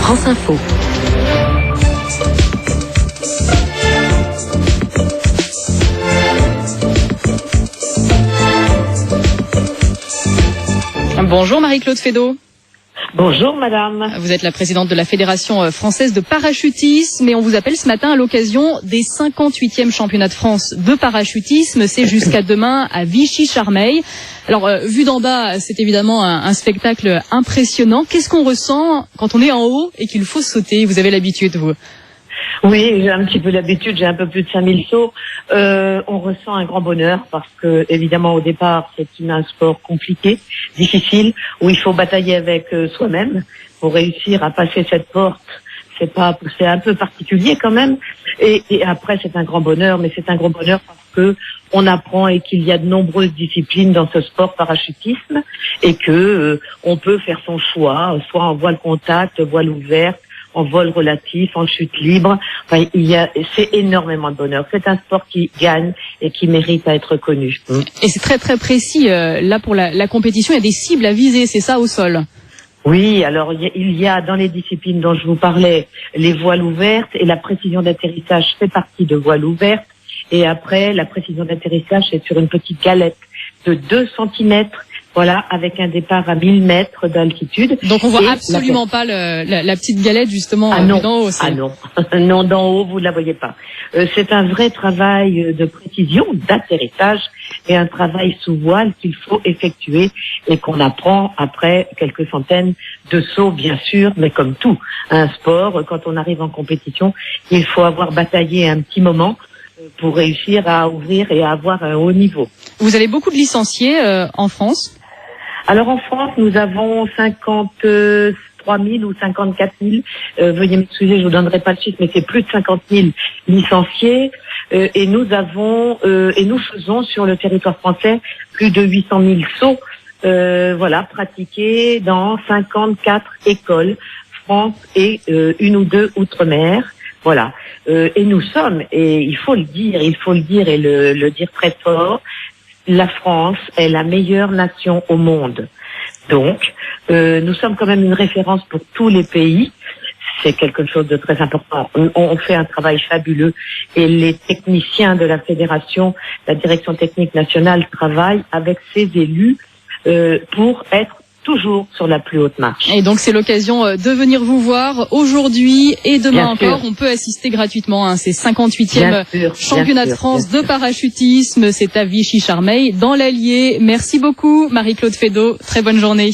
France Info. Bonjour Marie-Claude Fédot. Bonjour madame. Vous êtes la présidente de la Fédération française de parachutisme et on vous appelle ce matin à l'occasion des 58e championnats de France de parachutisme. C'est jusqu'à demain à Vichy-Charmeil. Alors, vu d'en bas, c'est évidemment un spectacle impressionnant. Qu'est-ce qu'on ressent quand on est en haut et qu'il faut sauter? Vous avez l'habitude, vous? Oui, j'ai un petit peu l'habitude, j'ai un peu plus de 5000 sauts. On ressent un grand bonheur parce que, évidemment, au départ, c'est un sport compliqué, difficile, où il faut batailler avec soi-même pour réussir à passer cette porte. C'est un peu particulier quand même. Et après, c'est un grand bonheur, mais c'est un grand bonheur parce que on apprend et qu'il y a de nombreuses disciplines dans ce sport parachutisme et que on peut faire son choix, soit en voile contact, voile ouverte, en vol relatif, en chute libre. Enfin, c'est énormément de bonheur. C'est un sport qui gagne et qui mérite à être connu. Et c'est très très précis. Là, pour la compétition, il y a des cibles à viser, c'est ça, au sol? Oui, alors il y a dans les disciplines dont je vous parlais, les voiles ouvertes et la précision d'atterrissage fait partie de voiles ouvertes. Et après, la précision d'atterrissage, c'est sur une petite galette de 2 centimètres. Voilà, avec un départ à 1000 mètres d'altitude. Donc on voit absolument pas la petite galette justement d'en haut. Ah non, non, d'en haut vous ne la voyez pas. C'est un vrai travail de précision, d'atterrissage et un travail sous voile qu'il faut effectuer et qu'on apprend après quelques centaines de sauts bien sûr, mais comme tout, un sport, quand on arrive en compétition, il faut avoir bataillé un petit moment pour réussir à ouvrir et à avoir un haut niveau. Vous avez beaucoup de licenciés en France? Alors en France, nous avons 53 000 ou 54 000, veuillez m'excuser, je vous donnerai pas le chiffre, mais c'est plus de 50 000 licenciés. Et nous faisons sur le territoire français plus de 800 000 sauts, pratiqués dans 54 écoles, France et une ou deux outre-mer. Voilà. Et nous sommes, et il faut le dire et le dire très fort, la France est la meilleure nation au monde. Donc, nous sommes quand même une référence pour tous les pays. C'est quelque chose de très important. On fait un travail fabuleux et les techniciens de la fédération, la direction technique nationale travaillent avec ses élus pour être toujours sur la plus haute marche. Et donc c'est l'occasion de venir vous voir aujourd'hui et demain encore. On peut assister gratuitement. C'est 58e championnat de France de parachutisme. C'est à Vichy-Charmeil dans l'Allier. Merci beaucoup Marie-Claude Fédot. Très bonne journée.